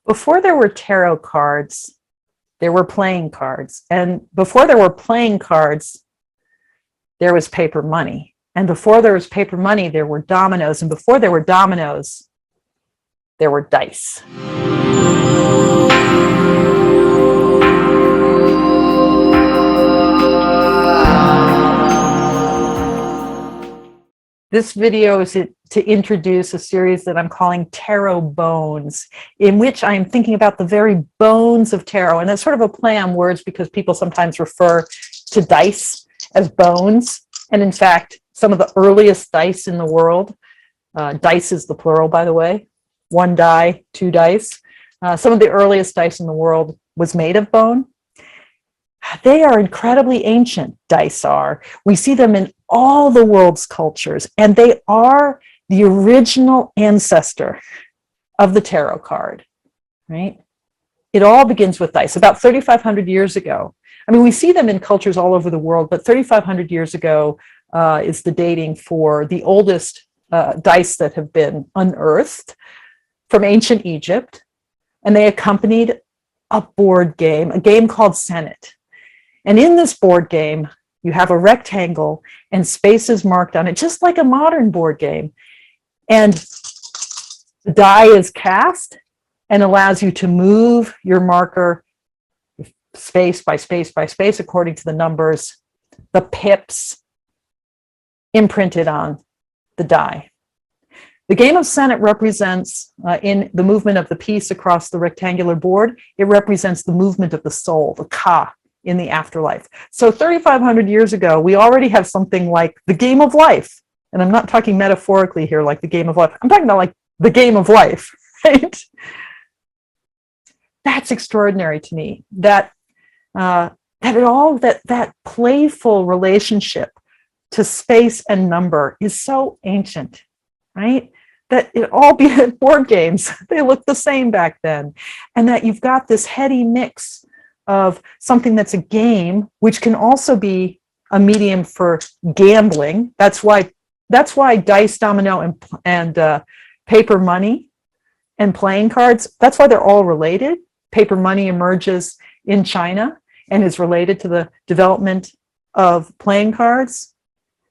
Before there were tarot cards, there were playing cards. And before there were playing cards, there was paper money. And before there was paper money, there were dominoes. And before there were dominoes, there were dice. This video is to introduce a series that I'm calling Tarot Bones, in which I am thinking about the very bones of tarot. And that's sort of a play on words because people sometimes refer to dice as bones. And in fact, some of the earliest dice in the world, dice is the plural, by the way, 1 die, 2 dice. Some of the earliest dice in the world was made of bone. They are incredibly ancient, dice are. We see them in all the world's cultures, and they are the original ancestor of the tarot card, right? It all begins with dice. About 3,500 years ago, I mean, we see them in cultures all over the world, but 3,500 years ago is the dating for the oldest dice that have been unearthed from ancient Egypt, and they accompanied a board game, a game called Senet. And in this board game, you have a rectangle and spaces marked on it, just like a modern board game. And the die is cast and allows you to move your marker space by space by space according to the numbers, the pips imprinted on the die. The game of Senet represents, in the movement of the piece across the rectangular board, it represents the movement of the soul, the ka, in the afterlife. So 3,500 years ago, we already have something like the game of life. And I'm not talking metaphorically here, like the game of life. I'm talking about like the game of life, right? That's extraordinary to me, that that playful relationship to space and number is so ancient, right? That it all be board games, they look the same back then. And that you've got this heady mix of something that's a game, which can also be a medium for gambling. That's why dice, domino, and paper money and playing cards, that's why they're all related. Paper money emerges in China and is related to the development of playing cards,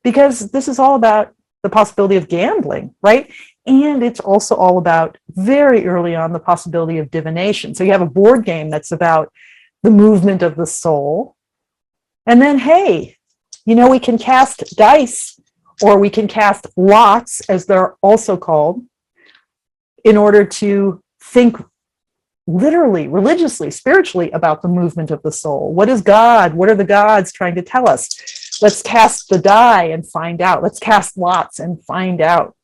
because this is all about the possibility of gambling, right? And it's also all about, very early on, the possibility of divination. So you have a board game that's about the movement of the soul. And then, hey, you know, we can cast dice, or we can cast lots, as they're also called, in order to think literally, religiously, spiritually about the movement of the soul. What is God? What are the gods trying to tell us? Let's cast the die and find out. Let's cast lots and find out.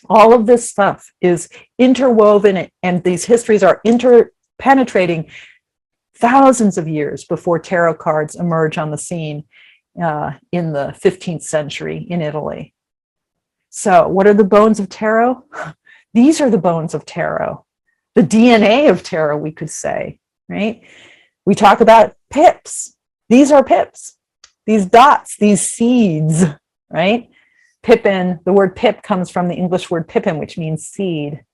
All of this stuff is interwoven, and these histories are interpenetrating thousands of years before tarot cards emerge on the scene in the 15th century in Italy. So what are the bones of tarot? These are the bones of tarot, the DNA of tarot, we could say, right? We talk about pips. These are pips, these dots, these seeds, right? Pippin, the word pip comes from the English word pippin, which means seed,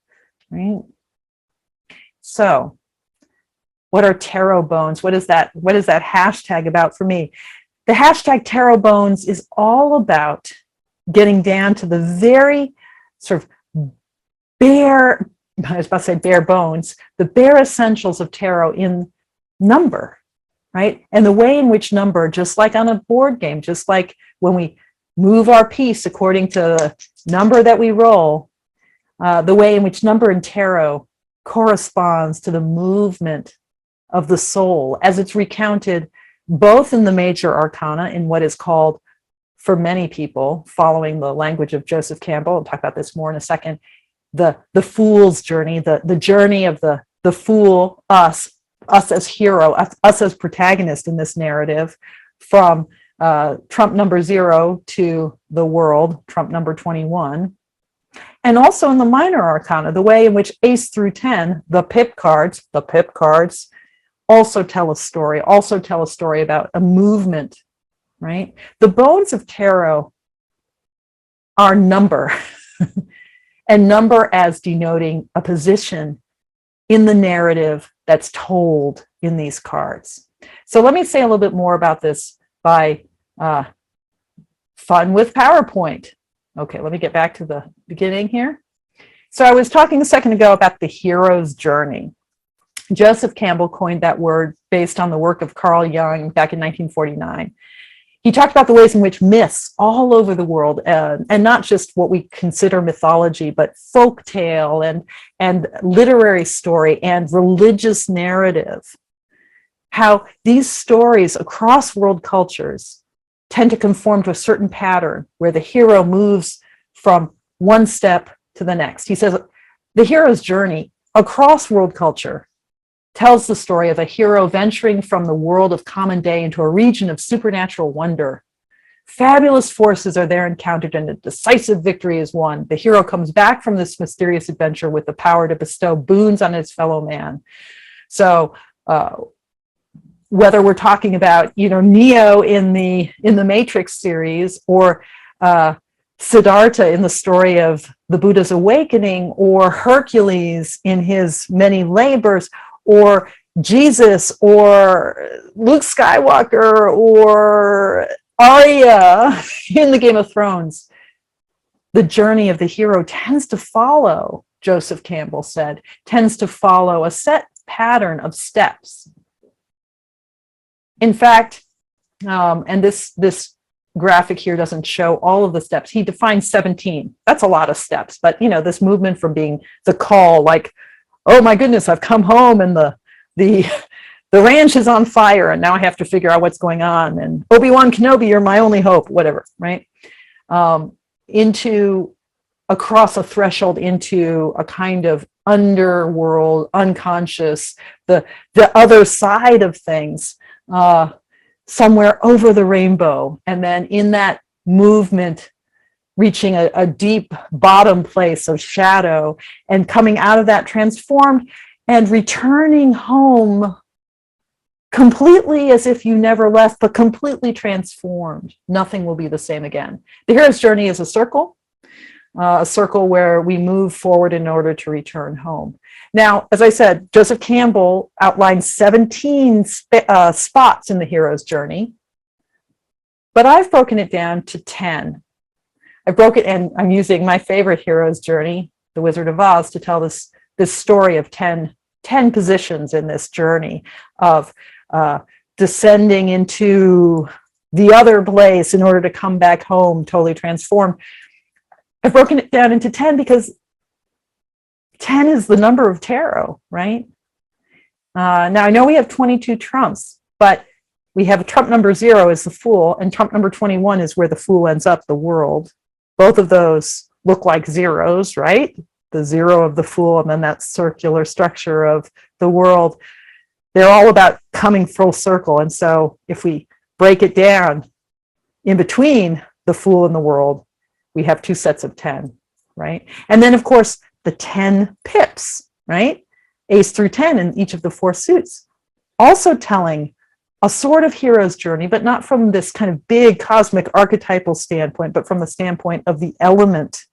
right? So what are tarot bones? What is that hashtag about for me? The hashtag tarot bones is all about getting down to the very sort of bare, I was about to say bare bones, the bare essentials of tarot in number, right? And the way in which number, just like on a board game, just like when we move our piece according to the number that we roll, the way in which number in tarot corresponds to the movement of the soul, as it's recounted both in the major arcana, in what is called, for many people, following the language of Joseph Campbell, I'll talk about this more in a second, the fool's journey, the journey of the fool, us as hero, us as protagonist in this narrative, from trump number 0 to the world, trump number 21. And also in the minor arcana, the way in which ace through 10, the pip cards, also tell a story about a movement, right? The bones of tarot are number, and number as denoting a position in the narrative that's told in these cards. So let me say a little bit more about this by fun with PowerPoint. Okay, let me get back to the beginning here. So I was talking a second ago about the hero's journey. Joseph Campbell coined that word based on the work of Carl Jung back in 1949. He talked about the ways in which myths all over the world, and not just what we consider mythology, but folk tale and literary story and religious narrative, how these stories across world cultures tend to conform to a certain pattern where the hero moves from one step to the next. He says the hero's journey across world culture tells the story of a hero venturing from the world of common day into a region of supernatural wonder. Fabulous forces are there encountered and a decisive victory is won. The hero comes back from this mysterious adventure with the power to bestow boons on his fellow man. So whether we're talking about, Neo in the Matrix series, or Siddhartha in the story of the Buddha's awakening, or Hercules in his many labors, or Jesus, or Luke Skywalker, or Arya in the Game of Thrones, the journey of the hero tends to follow, Joseph Campbell said, tends to follow a set pattern of steps. In fact, and this graphic here doesn't show all of the steps. He defines 17. That's a lot of steps, but this movement from being the call, like, oh my goodness, I've come home and the ranch is on fire and now I have to figure out what's going on, and Obi-Wan Kenobi, you're my only hope, whatever, right? Across a threshold into a kind of underworld, unconscious, the other side of things, somewhere over the rainbow. And then in that movement, reaching a deep bottom place of shadow and coming out of that transformed and returning home completely as if you never left, but completely transformed. Nothing will be the same again. The hero's journey is a circle where we move forward in order to return home. Now, as I said, Joseph Campbell outlined 17 spots in the hero's journey, but I've broken it down to 10. I broke it, and I'm using my favorite hero's journey, The Wizard of Oz, to tell this story of 10 positions in this journey of descending into the other place in order to come back home totally transformed. I've broken it down into 10 because 10 is the number of tarot, right? Now, I know we have 22 trumps, but we have trump number 0 is the Fool, and trump number 21 is where the Fool ends up, the world. Both of those look like zeros, right? The 0 of the Fool and then that circular structure of the world. They're all about coming full circle. And so if we break it down in between the Fool and the world, we have 2 sets of 10, right? And then, of course, the 10 pips, right? Ace through 10 in each of the 4 suits. Also telling a sort of hero's journey, but not from this kind of big cosmic archetypal standpoint, but from the standpoint of the element,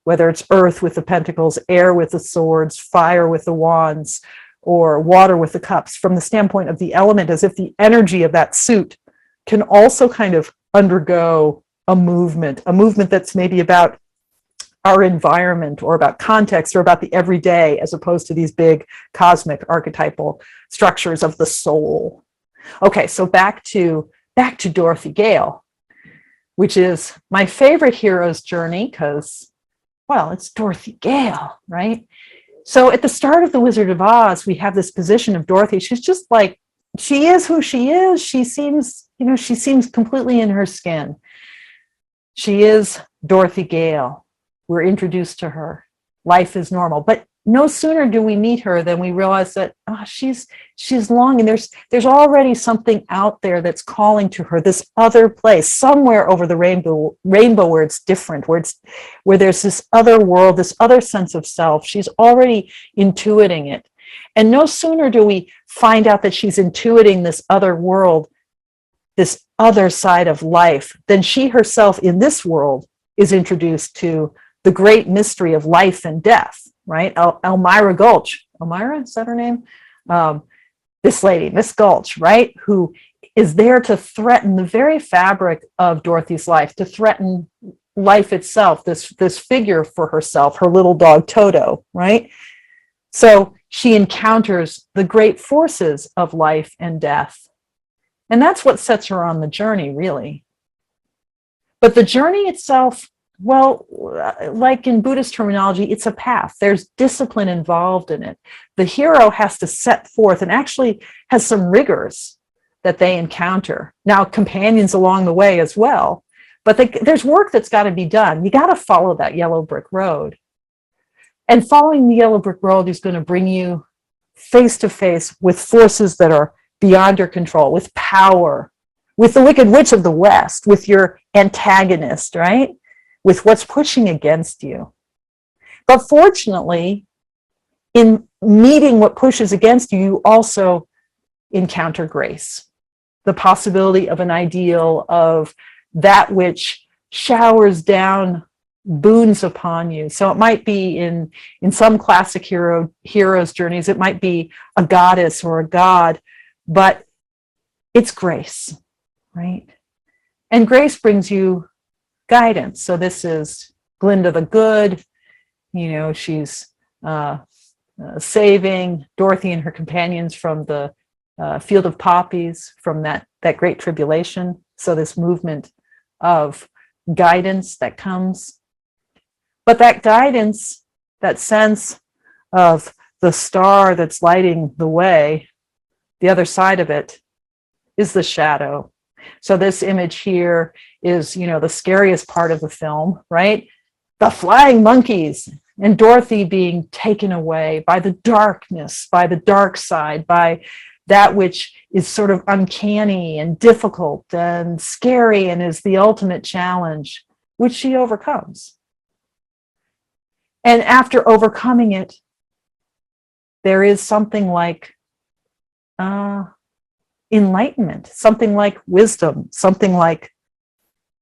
whether it's earth with the pentacles, air with the swords, fire with the wands, or water with the cups, from the standpoint of the element, as if the energy of that suit can also kind of undergo a movement that's maybe about our environment or about context or about the everyday, as opposed to these big cosmic archetypal structures of the soul. Okay, so back to Dorothy Gale, which is my favorite hero's journey because, well, it's Dorothy Gale, right? So at the start of The Wizard of Oz, we have this position of Dorothy. She's just like, she is who she is. She seems completely in her skin. She is Dorothy Gale. We're introduced to her. Life is normal. But no sooner do we meet her than we realize that she's longing. There's already something out there that's calling to her, this other place, somewhere over the rainbow where it's different, where there's this other world, this other sense of self. She's already intuiting it. And no sooner do we find out that she's intuiting this other world, this other side of life, than she herself in this world is introduced to the great mystery of life and death, right? Elmira Gulch Elmira, is that her name? This lady, Miss Gulch, right? Who is there to threaten the very fabric of Dorothy's life, to threaten life itself, this figure for herself, her little dog Toto, right? So she encounters the great forces of life and death. And that's what sets her on the journey, really. But the journey itself, well, like in Buddhist terminology, it's a path. There's discipline involved in it. The hero has to set forth and actually has some rigors that they encounter. Now, companions along the way as well, but there's work that's got to be done. You got to follow that yellow brick road. And following the yellow brick road is going to bring you face to face with forces that are beyond your control, with power, with the Wicked Witch of the West, with your antagonist, right? With what's pushing against you. But fortunately, in meeting what pushes against you, you also encounter grace, the possibility of an ideal, of that which showers down boons upon you. So it might be in some classic heroes' journeys, it might be a goddess or a god, but it's grace, right? And grace brings you guidance. So this is Glinda the Good. You know, she's saving Dorothy and her companions from the field of poppies, from that great tribulation. So this movement of guidance that comes. But that guidance, that sense of the star that's lighting the way, the other side of it is the shadow. So this image here is, you know, the scariest part of the film, right? The flying monkeys and Dorothy being taken away by the darkness, by the dark side, by that which is sort of uncanny and difficult and scary and is the ultimate challenge, which she overcomes. And after overcoming it, there is something like enlightenment, something like wisdom, something like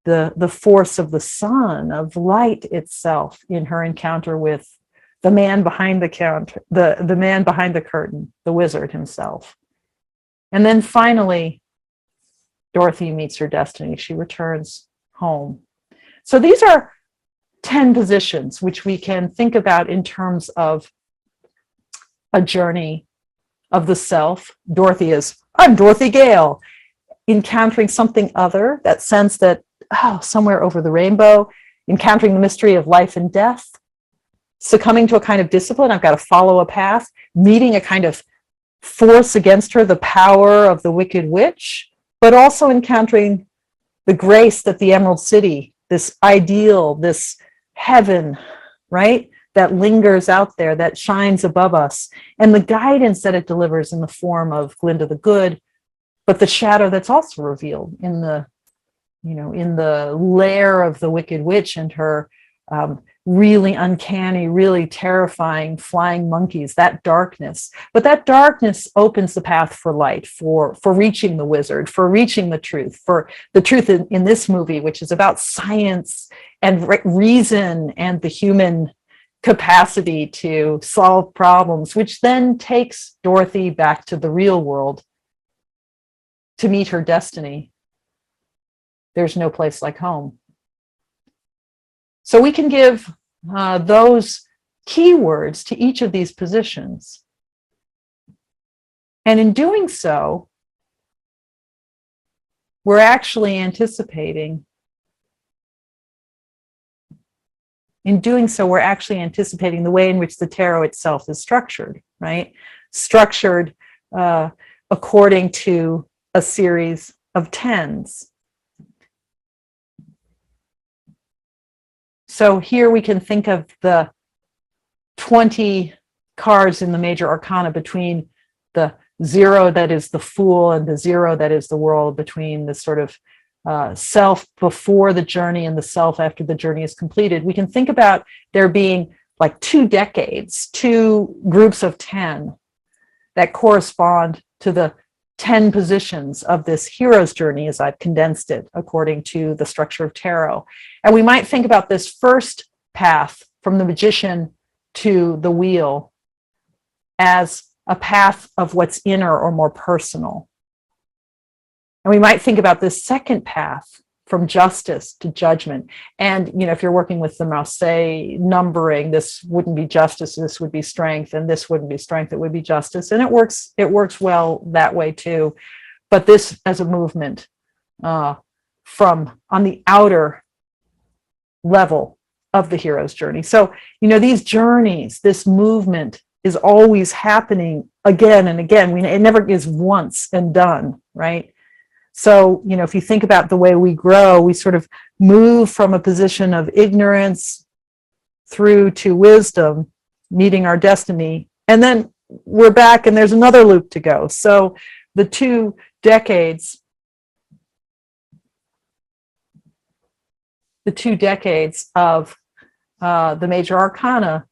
the force of the sun, of light itself in her encounter with the man behind the counter, the man behind the curtain, the wizard himself. And then finally, Dorothy meets her destiny. She returns home. So these are 10 positions which we can think about in terms of a journey of the self. Dorothy is, I'm Dorothy Gale, encountering something other, that sense that, oh, somewhere over the rainbow, encountering the mystery of life and death, succumbing to a kind of discipline, I've got to follow a path, meeting a kind of force against her, the power of the Wicked Witch, but also encountering the grace that the Emerald City, this ideal, this heaven, right, that lingers out there, that shines above us, and the guidance that it delivers in the form of Glinda the Good, but the shadow that's also revealed in the, you know, in the lair of the Wicked Witch and her really uncanny, really terrifying flying monkeys, that darkness. But that darkness opens the path for light, for reaching the wizard, for reaching the truth, for the truth in this movie, which is about science and reason and the human capacity to solve problems, which then takes Dorothy back to the real world to meet her destiny. There's no place like home. So we can give those keywords to each of these positions. And in doing so, we're actually anticipating the way in which the tarot itself is structured, right? Structured according to a series of tens. So here we can think of the 20 cards in the major arcana, between the 0 that is the Fool and the 0 that is the World, between the sort of self before the journey and the self after the journey is completed. We can think about there being like 2 decades, 2 groups of 10 that correspond to the 10 positions of this hero's journey, as I've condensed it according to the structure of tarot. And we might think about this first path from the magician to the wheel as a path of what's inner or more personal. And we might think about this second path from justice to judgment. And, if you're working with the Marseille numbering, this wouldn't be justice, this would be strength, and this wouldn't be strength, it would be justice. And it works well that way too. But this as a movement from on the outer level of the hero's journey. So, these journeys, this movement is always happening again and again. It never is once and done, right? So, if you think about the way we grow, we sort of move from a position of ignorance through to wisdom, meeting our destiny, and then we're back and there's another loop to go. So the 2 decades, of the major arcana,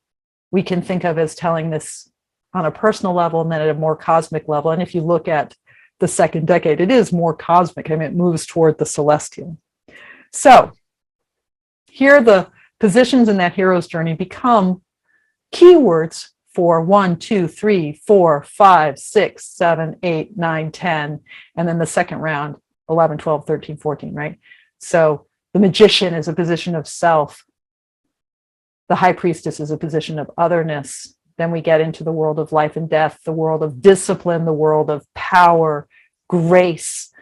we can think of as telling this on a personal level and then at a more cosmic level. And if you look at the 2nd decade, it is more cosmic. It moves toward the celestial. So here the positions in that hero's journey become keywords for 1, 2, 3, 4, 5, 6, 7, 8, 9, 10, and then the second round, 11, 12, 13, 14, right? So the magician is a position of self. The high priestess is a position of otherness. Then we get into the world of life and death, the world of discipline, the world of power, grace,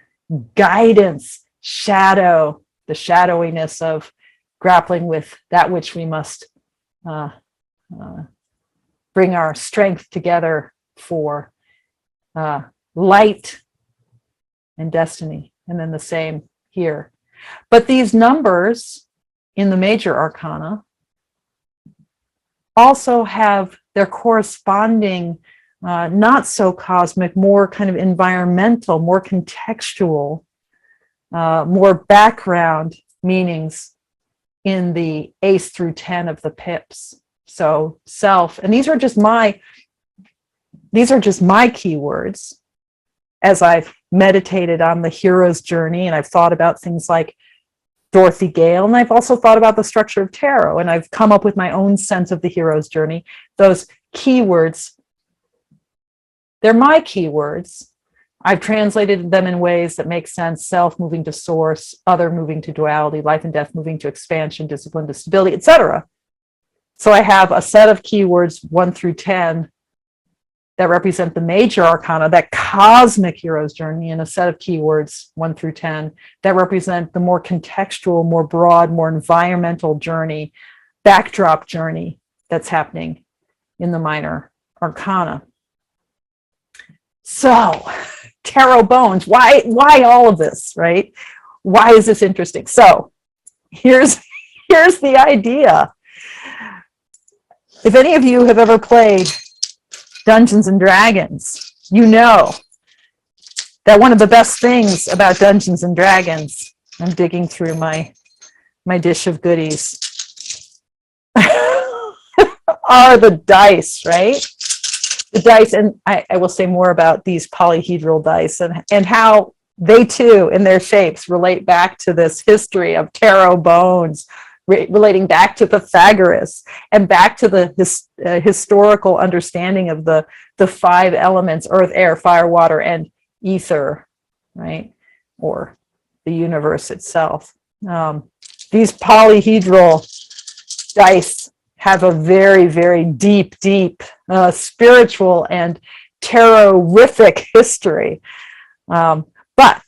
guidance, shadow, the shadowiness of grappling with that which we must bring our strength together for, light and destiny. And then the same here. But these numbers in the major arcana also have their corresponding, not so cosmic, more kind of environmental, more contextual, more background meanings in the ace through 10 of the pips. So self, and these are just my keywords as I've meditated on the hero's journey, and I've thought about things like Dorothy Gale, and I've also thought about the structure of tarot, and I've come up with my own sense of the hero's journey. Those keywords, they're my keywords. I've translated them in ways that make sense: self moving to source, other moving to duality, life and death moving to expansion, discipline to stability, etc. So I have a set of keywords 1 through 10 that represent the major arcana, that cosmic hero's journey, and a set of keywords 1 through 10 that represent the more contextual, more broad, more environmental journey, backdrop journey that's happening in the minor arcana. So, tarot bones, why all of this, right? Why is this interesting? So, here's the idea. If any of you have ever played Dungeons and Dragons, you know that one of the best things about Dungeons and Dragons, I'm digging through my dish of goodies, are the dice, right? The dice, and I will say more about these polyhedral dice and how they too, in their shapes, relate back to this history of tarot bones, relating back to Pythagoras and back to the historical understanding of the 5 elements: earth, air, fire, water, and ether, right? Or the universe itself. These polyhedral dice have a very, very deep spiritual and tarot-rific history. But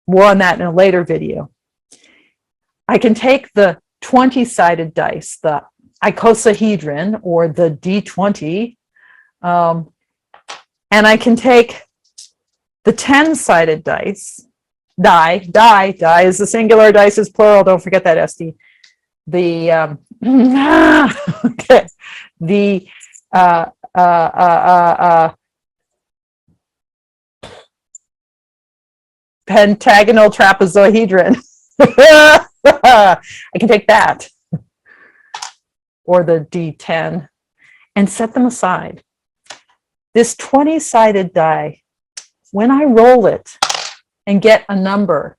more on that in a later video. I can take the 20-sided dice, the icosahedron or the D20, and I can take the 10-sided dice, die is the singular, dice is plural, don't forget that, Esty. The, okay, the pentagonal trapezohedron. I can take that, or the D10, and set them aside. This 20-sided die, when I roll it and get a number,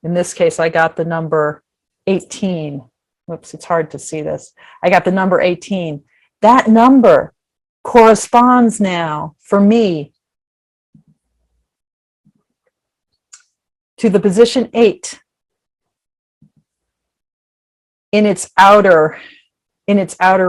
in this case, I got the number 18. Whoops, it's hard to see this. I got the number 18. That number corresponds now for me to the position 8 in its outer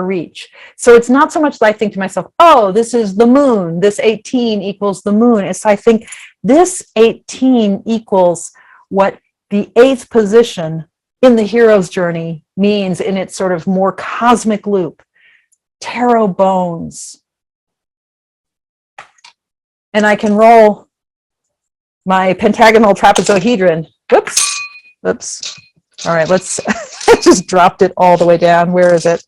reach. So it's not so much that I think to myself, oh, this is the moon, this 18 equals the moon. It's I think this 18 equals what the 8th position in the hero's journey means in its sort of more cosmic loop. Tarot bones. And I can roll my pentagonal trapezohedron. Whoops. All right, let's I just dropped it all the way down. Where is it?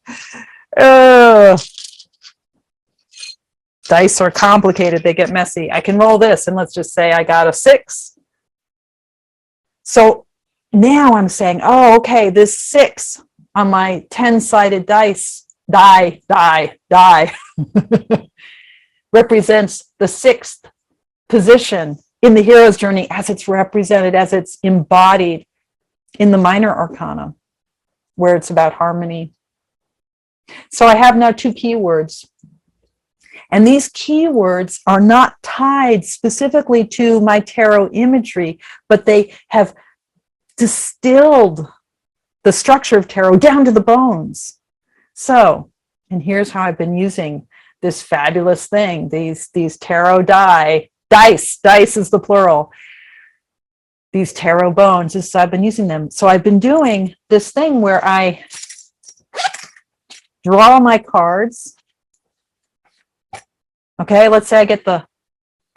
Dice are complicated. They get messy. I can roll this, and let's just say I got a 6. So now I'm saying, oh, okay, this 6 on my 10-sided die represents the 6th position in the hero's journey as it's represented, as it's embodied in the minor arcana, where it's about harmony. So I have now 2 keywords. And these keywords are not tied specifically to my tarot imagery, but they have distilled the structure of tarot down to the bones. So, and here's how I've been using this fabulous thing, these tarot dice is the plural, these tarot bones, this is, I've been using them. So I've been doing this thing where I draw my cards. Okay, let's say I get the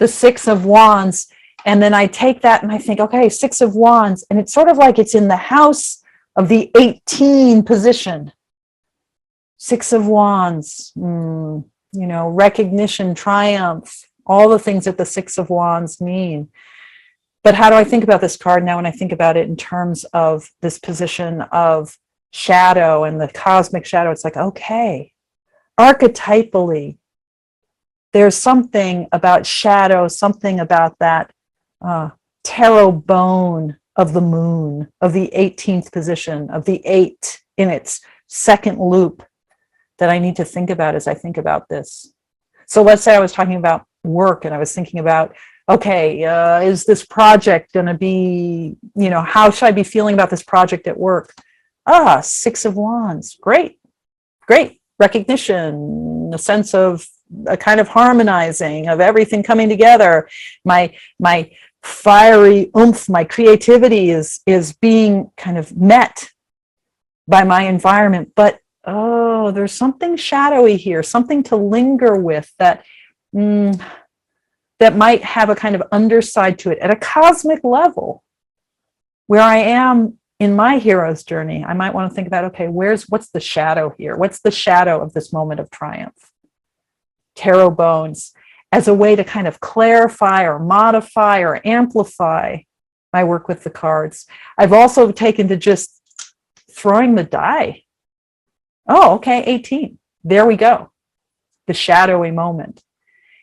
6 of Wands, and then I take that and I think, okay, 6 of Wands, and it's sort of like it's in the house of the 18 position. 6 of Wands, recognition, triumph, all the things that the 6 of Wands mean. But how do I think about this card now when I think about it in terms of this position of shadow and the cosmic shadow? It's like, okay, archetypally, there's something about shadow, something about that tarot bone of the moon, of the 18th position, of the 8 in its second loop that I need to think about as I think about this. So let's say I was talking about work and I was thinking about, okay, is this project going to be, how should I be feeling about this project at work? 6 of Wands, great. Recognition, a sense of a kind of harmonizing of everything coming together. My fiery oomph, my creativity is being kind of met by my environment. But there's something shadowy here, something to linger with that that might have a kind of underside to it at a cosmic level. Where I am in my hero's journey, I might want to think about, okay, what's the shadow here? What's the shadow of this moment of triumph? Tarot bones as a way to kind of clarify or modify or amplify my work with the cards. I've also taken to just throwing the die. Oh, okay, 18. There we go. The shadowy moment.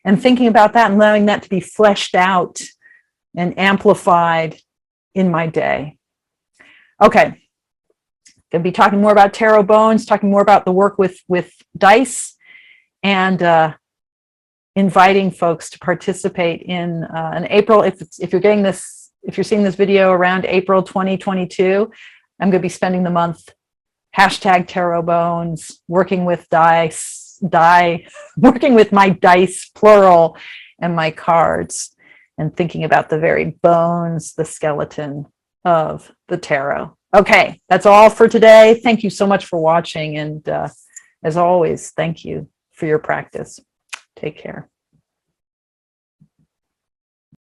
And thinking about that and allowing that to be fleshed out and amplified in my day. Okay. Going to be talking more about tarot bones, talking more about the work with dice, and inviting folks to participate in April. If you're getting this, if you're seeing this video around April 2022, I'm going to be spending the month #TarotBones, working with working with my dice, plural, and my cards, and thinking about the very bones, the skeleton of the tarot. Okay, that's all for today. Thank you so much for watching. And as always, thank you for your practice. Take care.